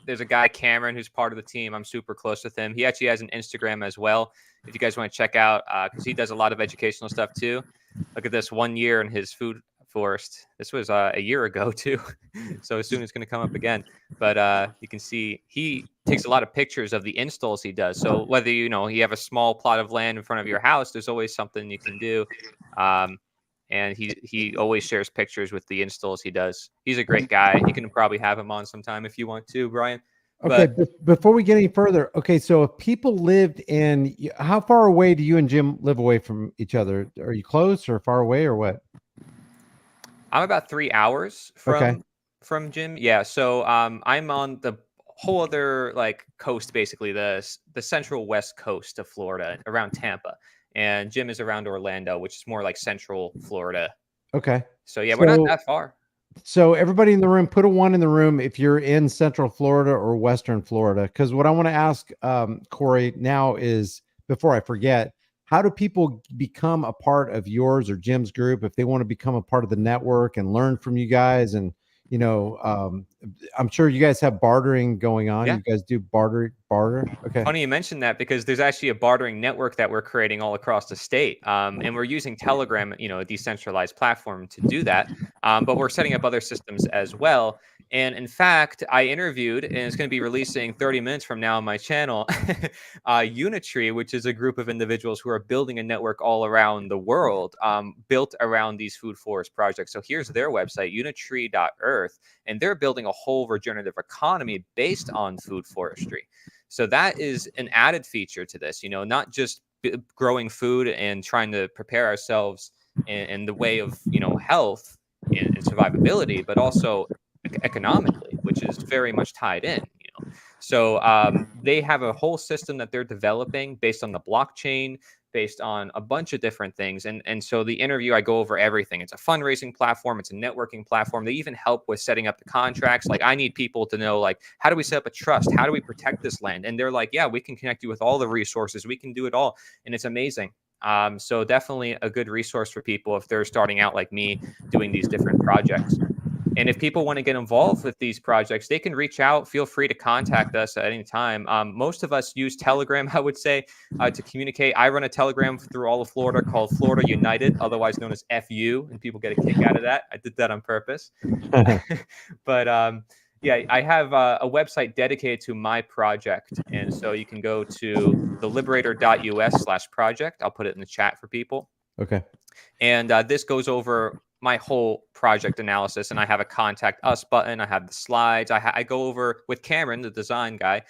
There's a guy, Cameron, who's part of the team. I'm super close with him. He actually has an Instagram as well, if you guys want to check out, because he does a lot of educational stuff too. Look at this, 1 year in his food forest. This was a year ago too, so soon it's going to come up again. But you can see he takes a lot of pictures of the installs he does. So whether you have a small plot of land in front of your house, there's always something you can do. And he always shares pictures with the installs he does. He's a great guy. You can probably have him on sometime if you want to, Brian. Okay, But before we get any further, okay, so if people lived in, how far away do you and Jim live away from each other? Are you close or far away or what? I'm about 3 hours from Jim. Yeah, so I'm on the whole other like coast, basically the central west coast of Florida, around Tampa, and Jim is around Orlando, which is more like central Florida. Okay. So yeah, we're not that far. So everybody in the room, put a 1 in the room if you're in Central Florida or Western Florida. Because what I want to ask Corey now is, before I forget, how do people become a part of yours or Jim's group if they want to become a part of the network and learn from you guys? And I'm sure you guys have bartering going on. Yeah. You guys do barter. Okay. Funny you mentioned that, because there's actually a bartering network that we're creating all across the state. And we're using Telegram, a decentralized platform to do that. But we're setting up other systems as well. And in fact, I interviewed, and it's going to be releasing 30 minutes from now on my channel, Unitree, which is a group of individuals who are building a network all around the world, built around these food forest projects. So here's their website, unitree.earth, and they're building a whole regenerative economy based on food forestry. So that is an added feature to this, not just growing food and trying to prepare ourselves in the way of, health and survivability, but also economically, which is very much tied in. So they have a whole system that they're developing based on the blockchain, based on a bunch of different things. And so the interview, I go over everything. It's a fundraising platform. It's a networking platform. They even help with setting up the contracts. Like, I need people to know, like, how do we set up a trust? How do we protect this land? And they're like, yeah, we can connect you with all the resources. We can do it all. And it's amazing. So definitely a good resource for people if they're starting out like me doing these different projects. And if people want to get involved with these projects, they can reach out. Feel free to contact us at any time. Most of us use Telegram, I would say, to communicate. I run a Telegram through all of Florida called Florida United, otherwise known as FU, and people get a kick out of that. I did that on purpose. But yeah, I have a website dedicated to my project. And so you can go to theliberator.us/project. I'll put it in the chat for people. Okay. And this goes over my whole project analysis, and I have a contact us button. I have the slides. I go over with Cameron, the design guy,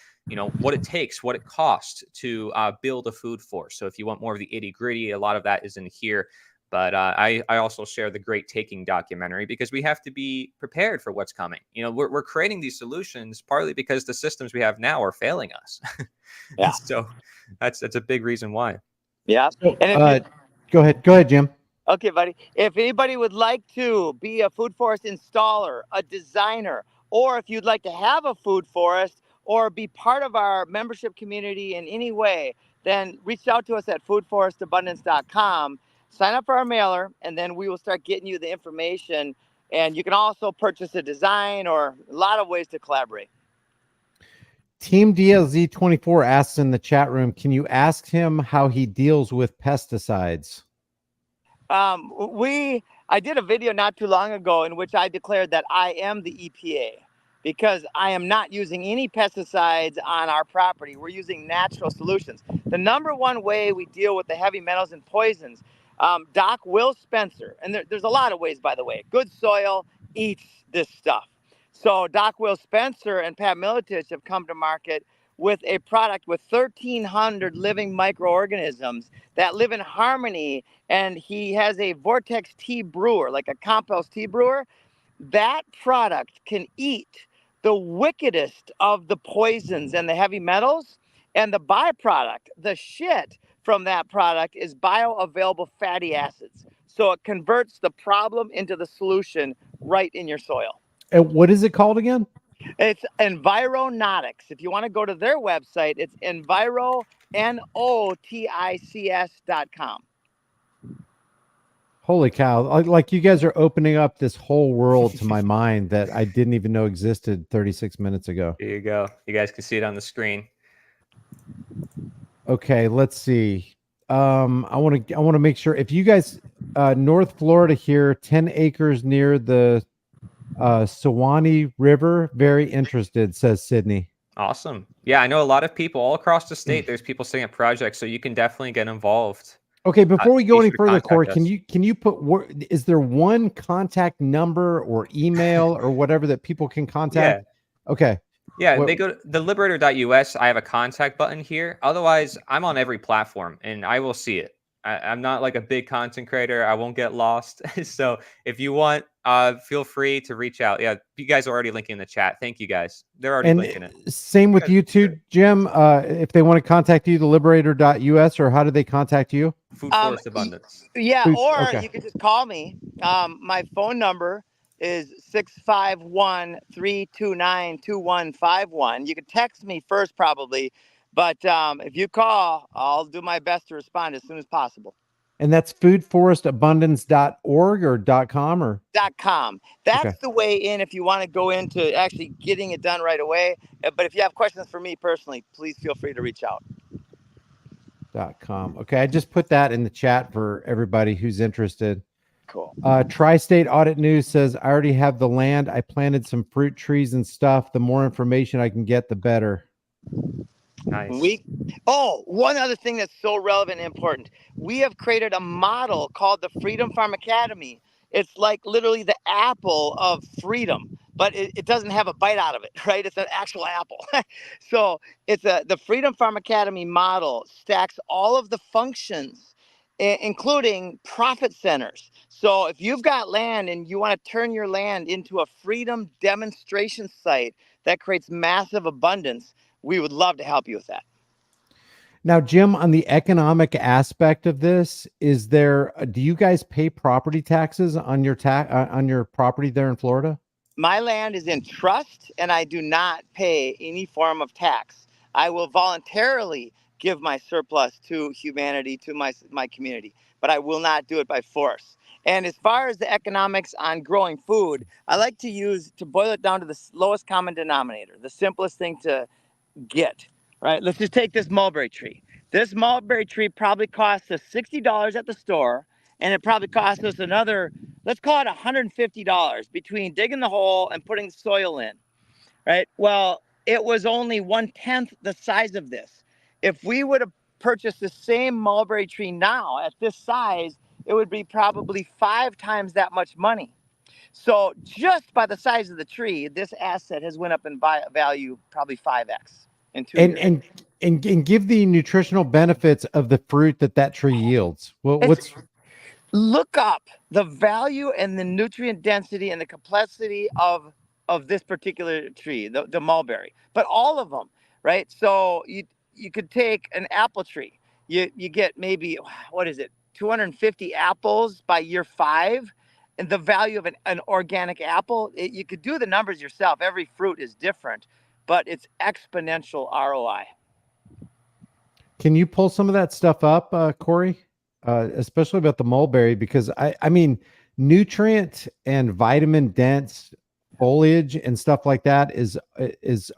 what it takes, what it costs to build a food forest. So if you want more of the itty gritty, a lot of that is in here. But I also share the Great Taking documentary, because we have to be prepared for what's coming. We're creating these solutions partly because the systems we have now are failing us. Yeah. So that's a big reason why. Yeah. So, And go ahead, Jim. okay, buddy. If anybody would like to be a food forest installer, a designer, or if you'd like to have a food forest or be part of our membership community in any way, then reach out to us at foodforestabundance.com. Sign up for our mailer, and then we will start getting you the information. And you can also purchase a design, or a lot of ways to collaborate. Team DLZ24 asks in the chat room, can you ask him how he deals with pesticides? I did a video not too long ago in which I declared that I am the EPA, because I am not using any pesticides on our property. We're using natural solutions. The number one way we deal with the heavy metals and poisons, Doc Will Spencer, and there's a lot of ways, by the way. Good soil eats this stuff. So Doc Will Spencer and Pat Miletich have come to market with a product with 1,300 living microorganisms that live in harmony. And he has a Vortex tea brewer, like a compost tea brewer. That product can eat the wickedest of the poisons and the heavy metals, and the byproduct, the shit from that product is bioavailable fatty acids. So it converts the problem into the solution right in your soil. And what is it called again? It's Environautics. If you want to go to their website, it's environotics.com. Holy cow. Like you guys are opening up this whole world to my mind that I didn't even know existed 36 minutes ago. Here you go. You guys can see it on the screen. Okay, let's see. I want to make sure if you guys North Florida here, 10 acres near the Suwannee River, very interested, says Sydney. Awesome. Yeah, I know a lot of people all across the state. There's people setting up projects, so you can definitely get involved. Okay, before we go Be any sure to further, contact Corey, us. can you put is there one contact number or email or whatever that people can contact? Yeah. Okay. Yeah, What- they go to the liberator.us. I have a contact button here. Otherwise, I'm on every platform and I will see it. I'm not like a big content creator. I won't get lost. So if you want, feel free to reach out. Yeah, you guys are already linking in the chat. Thank you guys. They're already linking it. Same with guys- you too, Jim. If they want to contact you, the liberator.us, or how do they contact you? Food Forest Abundance. Yeah, Food- or okay. you can just call me. My phone number is 651-329-2151. You can text me first probably, but if you call, I'll do my best to respond as soon as possible. And that's foodforestabundance.org or .com or .com. That's Okay. the way in if you want to go into actually getting it done right away. But if you have questions for me personally, please feel free to reach out. .com. Okay, I just put that in the chat for everybody who's interested. Cool. Tri-State Audit News says, I already have the land. I planted some fruit trees and stuff. The more information I can get, the better. Nice. One other thing that's so relevant and important. We have created a model called the Freedom Farm Academy. It's like literally the apple of freedom, but it doesn't have a bite out of it, right? It's an actual apple. So it's the Freedom Farm Academy model stacks all of the functions, including profit centers. So if you've got land and you want to turn your land into a freedom demonstration site that creates massive abundance, we would love to help you with that. Now, Jim, on the economic aspect of this, is there? Do you guys pay property taxes on your on your property there in Florida? My land is in trust, and I do not pay any form of tax. I will voluntarily give my surplus to humanity, to my community, but I will not do it by force. And as far as the economics on growing food, I like to boil it down to the lowest common denominator, the simplest thing to get, right? Let's just take this mulberry tree. This mulberry tree probably costs us $60 at the store, and it probably costs us another, let's call it $150 between digging the hole and putting the soil in, right? Well, it was only 1/10 the size of this. If we would have purchased the same mulberry tree now at this size, it would be probably 5 times that much money. So just by the size of the tree, this asset has went up in value probably 5x in 2 years. And give the nutritional benefits of the fruit that tree yields. Well, Look up the value and the nutrient density and the complexity of this particular tree, the mulberry, but all of them, right? So you could take an apple tree. You get maybe, what is it, 250 apples by year 5. And the value of an organic apple, you could do the numbers yourself. Every fruit is different, but it's exponential ROI. Can you pull some of that stuff up, Corey? Especially about the mulberry, because I mean, nutrient and vitamin dense foliage and stuff like that is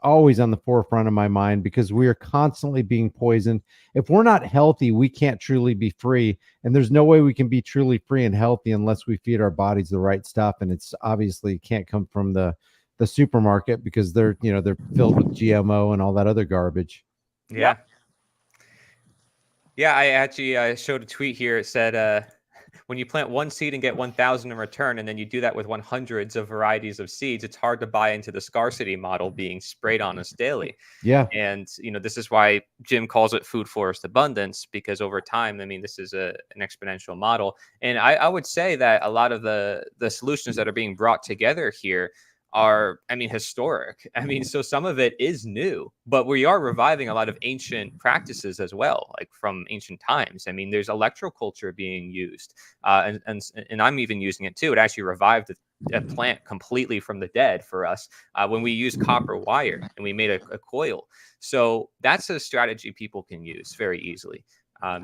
always on the forefront of my mind, because we are constantly being poisoned. If we're not healthy, we can't truly be free, and there's no way we can be truly free and healthy unless we feed our bodies the right stuff. And it's obviously can't come from the supermarket, because they're filled with GMO and all that other garbage. Yeah. Yeah, I actually showed a tweet here. It said, when you plant one seed and get 1,000 in return, and then you do that with hundreds of varieties of seeds, it's hard to buy into the scarcity model being sprayed on us daily. Yeah. And, this is why Jim calls it food forest abundance, because over time, I mean, this is an exponential model. And I would say that a lot of the solutions that are being brought together here are, I mean, historic. I mean, so some of it is new, but we are reviving a lot of ancient practices as well, like from ancient times. I mean, there's electroculture being used, and I'm even using it too. It actually revived a plant completely from the dead for us when we used copper wire and we made a coil. So that's a strategy people can use very easily,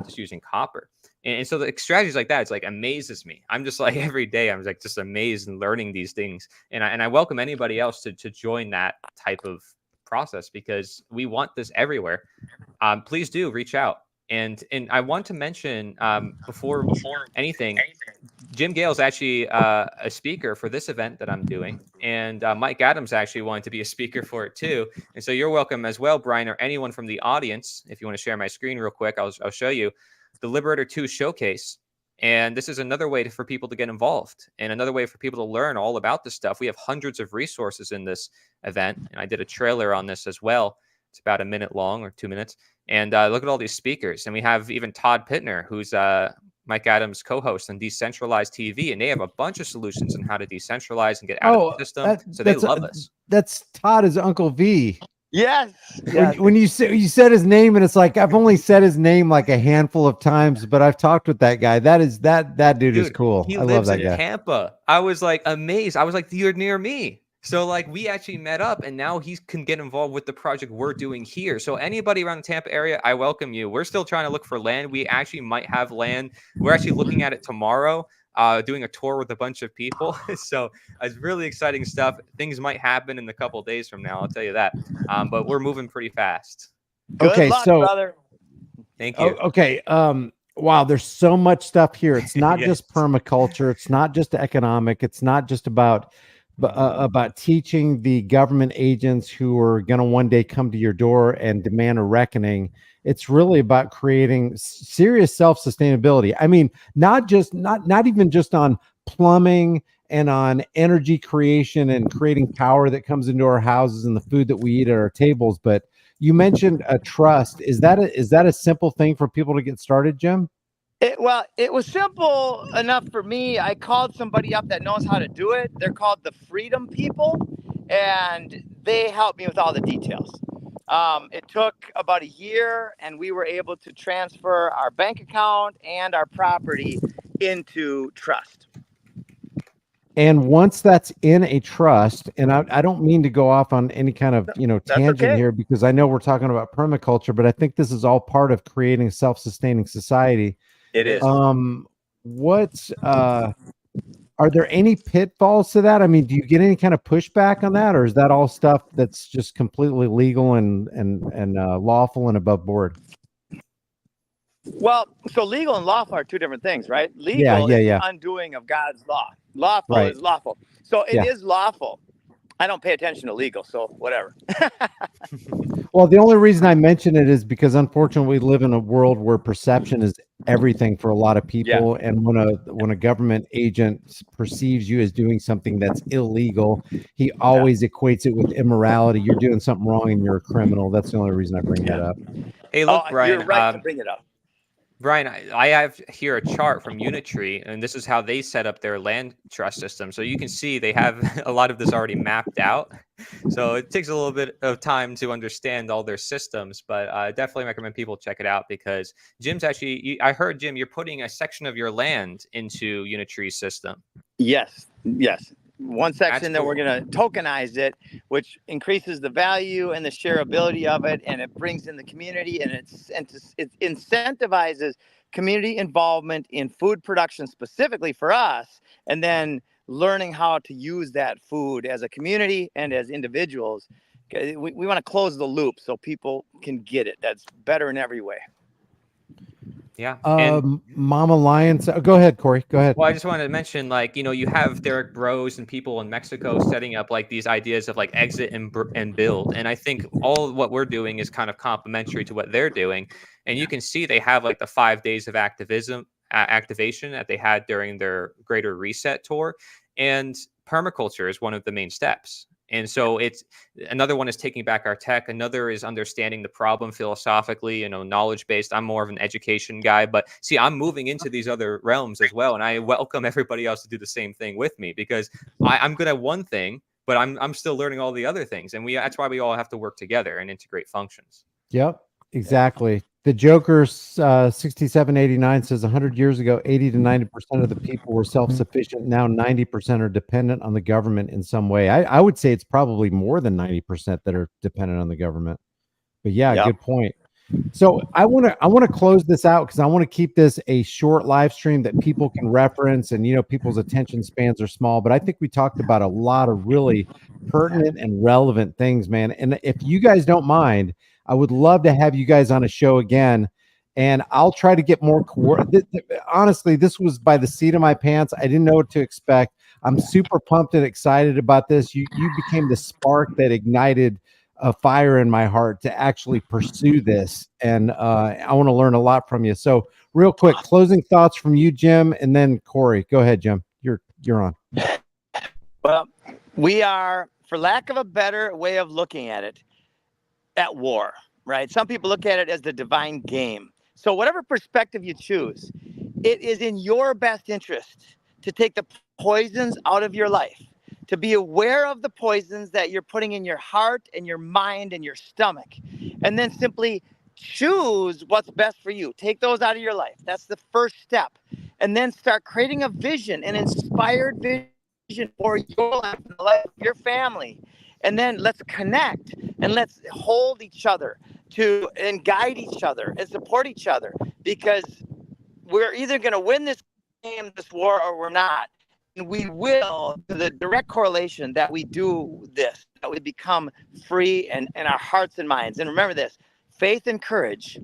just using copper. And so the strategies like that, it's like amazes me. I'm just like every day, I'm like just amazed and learning these things. And I welcome anybody else to join that type of process because we want this everywhere. Please do reach out. And I want to mention before anything, Jim Gale's actually a speaker for this event that I'm doing, and Mike Adams actually wanted to be a speaker for it too. And so you're welcome as well, Brian, or anyone from the audience. If you want to share my screen real quick, I'll show you the Liberator 2 showcase. And this is another way for people to get involved and another way for people to learn all about this stuff. We have hundreds of resources in this event, and I did a trailer on this as well. It's about a minute long or 2 minutes. And look at all these speakers. And we have even Todd Pittner, who's Mike Adams' co-host on Decentralized TV, and they have a bunch of solutions on how to decentralize and get out of the system. So they love us. That's Todd is Uncle V. Yes. When you said his name, and it's like I've only said his name like a handful of times, but I've talked with that guy. That dude is cool. He I lives love that in guy. Tampa. I was like amazed. I was like, you're near me. So like we actually met up, and now he can get involved with the project we're doing here. So anybody around the Tampa area, I welcome you. We're still trying to look for land. We actually might have land. We're actually looking at it tomorrow, doing a tour with a bunch of people. So it's really exciting stuff. Things might happen in a couple of days from now, I'll tell you that. But we're moving pretty fast. Good luck, brother. Thank you. Okay. Wow, there's so much stuff here. It's not Yes. just permaculture. It's not just economic. It's not just about teaching the government agents who are going to one day come to your door and demand a reckoning. It's really about creating serious self-sustainability. I mean, not even just on plumbing and on energy creation and creating power that comes into our houses and the food that we eat at our tables. But you mentioned a trust. Is that a simple thing for people to get started, Jim? Well, it was simple enough for me. I called somebody up that knows how to do it. They're called the Freedom People, and they helped me with all the details. It took about a year, and we were able to transfer our bank account and our property into trust. And once that's in a trust, and I don't mean to go off on any kind of tangent here, because I know we're talking about permaculture, but I think this is all part of creating a self-sustaining society. It is. Are there any pitfalls to that? I mean, do you get any kind of pushback on that, or is that all stuff that's just completely legal and lawful and above board? Well, so legal and lawful are two different things, right? Legal is the undoing of God's law. Lawful is lawful. So it is lawful. I don't pay attention to legal, so whatever. Well, the only reason I mention it is because unfortunately we live in a world where perception is everything for a lot of people. Yeah. And when a government agent perceives you as doing something that's illegal, he always equates it with immorality. You're doing something wrong and you're a criminal. That's the only reason I bring that up. Hey, look, Brian. You're right to bring it up. Brian, I have here a chart from Unitree, and this is how they set up their land trust system. So you can see they have a lot of this already mapped out. So it takes a little bit of time to understand all their systems, but I definitely recommend people check it out because Jim's actually, I heard, Jim, you're putting a section of your land into Unitree's system. Yes. One section that we're going to tokenize it, which increases the value and the shareability of it, and it brings in the community, and it incentivizes community involvement in food production specifically for us, and then learning how to use that food as a community and as individuals. We want to close the loop so people can get it. That's better in every way. Yeah. Mama Lions. Go ahead, Corey. Go ahead. Well, I just wanted to mention, you have Derek Bros and people in Mexico setting up these ideas of exit and build. And I think all of what we're doing is kind of complementary to what they're doing. And you can see they have the 5 days of activation that they had during their Greater Reset tour. And permaculture is one of the main steps. And so it's another one is taking back our tech. Another is understanding the problem philosophically, knowledge based. I'm more of an education guy, but see, I'm moving into these other realms as well. And I welcome everybody else to do the same thing with me because I'm good at one thing, but I'm still learning all the other things, and that's why we all have to work together and integrate functions. Yep, exactly. The Joker's 6789 says 100 years ago, 80 to 90% of the people were self-sufficient. Now 90% are dependent on the government in some way. I would say it's probably more than 90% that are dependent on the government. But yeah, Yep. good point. So I want to close this out because I want to keep this a short live stream that people can reference, and people's attention spans are small, but I think we talked about a lot of really pertinent and relevant things, man. And if you guys don't mind, I would love to have you guys on a show again, and I'll try to get more honestly, this was by the seat of my pants. I didn't know what to expect. I'm super pumped and excited about this. You became the spark that ignited a fire in my heart to actually pursue this. And I want to learn a lot from you. So real quick, closing thoughts from you, Jim, and then Corey. Go ahead, Jim. You're on. Well, we are, for lack of a better way of looking at it, at war, right? Some people look at it as the divine game. So whatever perspective you choose, it is in your best interest to take the poisons out of your life, to be aware of the poisons that you're putting in your heart and your mind and your stomach, and then simply choose what's best for you. Take those out of your life. That's the first step. And then start creating a vision, an inspired vision for your life and the life of your family. And then let's connect and let's hold each other and guide each other and support each other, because we're either going to win this game, this war, or we're not. And we will, the direct correlation that we do this, that we become free and our hearts and minds. And remember this, faith and courage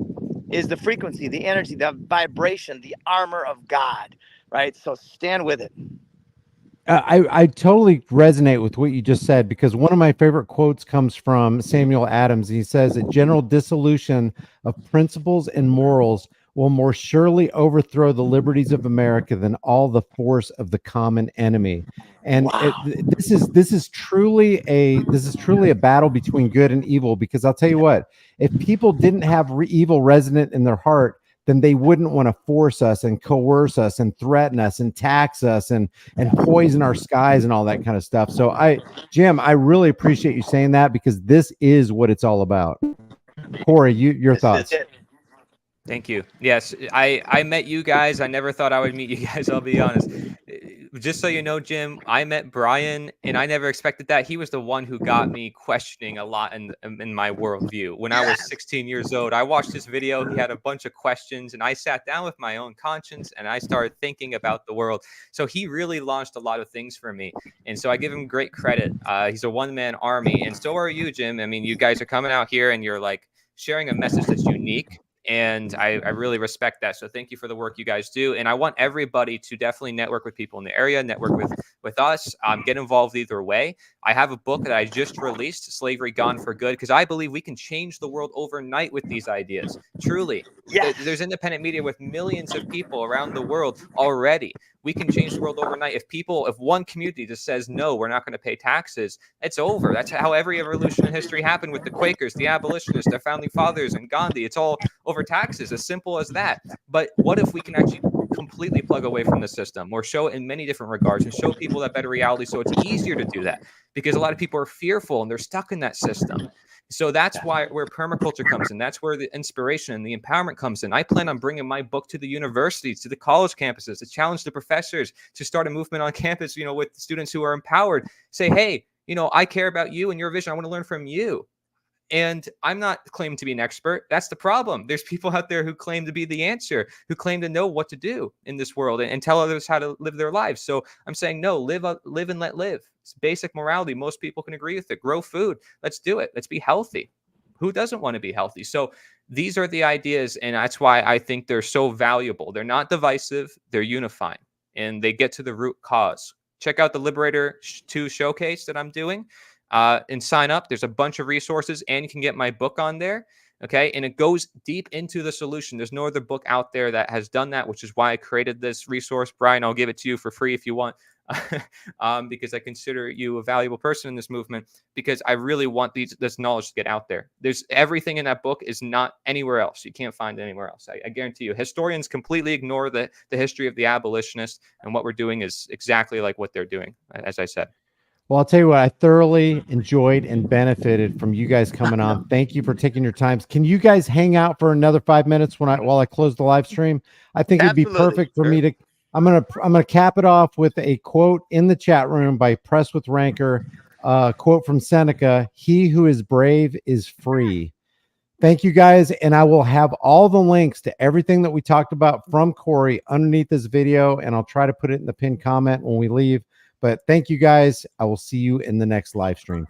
is the frequency, the energy, the vibration, the armor of God, right? So stand with it. I totally resonate with what you just said, because one of my favorite quotes comes from Samuel Adams. He says, "A general dissolution of principles and morals will more surely overthrow the liberties of America than all the force of the common enemy." And Wow. this is truly a battle between good and evil, because I'll tell you what, if people didn't have evil resident in their heart, then they wouldn't want to force us and coerce us and threaten us and tax us and poison our skies and all that kind of stuff. So Jim, I really appreciate you saying that, because this is what it's all about. Corey, your thoughts. Thank you. Yes, I met you guys. I never thought I would meet you guys, I'll be honest. Just so you know, Jim, I met Brian, and I never expected that. He was the one who got me questioning a lot in my worldview. When I was 16 years old, I watched this video. He had a bunch of questions, and I sat down with my own conscience, and I started thinking about the world. So he really launched a lot of things for me, and so I give him great credit. He's a one-man army, and so are you, Jim. I mean, you guys are coming out here, and you're like sharing a message that's unique. And I really respect that. So thank you for the work you guys do. And I want everybody to definitely network with people in the area, network with us, get involved either way. I have a book that I just released, Slavery Gone for Good, because I believe we can change the world overnight with these ideas. Truly. Yes. There's independent media with millions of people around the world already. We can change the world overnight. If one community just says, no, we're not going to pay taxes, it's over. That's how every revolution in history happened with the Quakers, the abolitionists, their founding fathers, and Gandhi. It's all over taxes, as simple as that. But what if we can actually completely plug away from the system, or show it in many different regards, and show people that better reality, so it's easier to do that? Because a lot of people are fearful and they're stuck in that system. So that's where permaculture comes in. That's where the inspiration and the empowerment comes in. I plan on bringing my book to the universities, to the college campuses, to challenge the professors to start a movement on campus, with students who are empowered. Say, hey, I care about you and your vision. I want to learn from you. And I'm not claiming to be an expert. That's the problem. There's people out there who claim to be the answer, who claim to know what to do in this world and tell others how to live their lives. So I'm saying, no, live and let live. It's basic morality. Most people can agree with it. Grow food. Let's do it. Let's be healthy. Who doesn't want to be healthy? So these are the ideas, and that's why I think they're so valuable. They're not divisive. They're unifying, and they get to the root cause. Check out the Liberator 2 showcase that I'm doing. And sign up. There's a bunch of resources, and you can get my book on there. Okay. And it goes deep into the solution. There's no other book out there that has done that, which is why I created this resource. Brian, I'll give it to you for free if you want, because I consider you a valuable person in this movement, because I really want this knowledge to get out there. There's everything in that book is not anywhere else. You can't find it anywhere else. I guarantee you. Historians completely ignore the history of the abolitionists, and what we're doing is exactly like what they're doing, as I said. Well, I'll tell you what, I thoroughly enjoyed and benefited from you guys coming on. Thank you for taking your times. Can you guys hang out for another 5 minutes while I close the live stream? I think it'd be Absolutely. perfect for me to. I'm gonna cap it off with a quote in the chat room by Press with Ranker. Quote from Seneca: "He who is brave is free." Thank you guys, and I will have all the links to everything that we talked about from Corey underneath this video, and I'll try to put it in the pinned comment when we leave. But thank you guys. I will see you in the next live stream.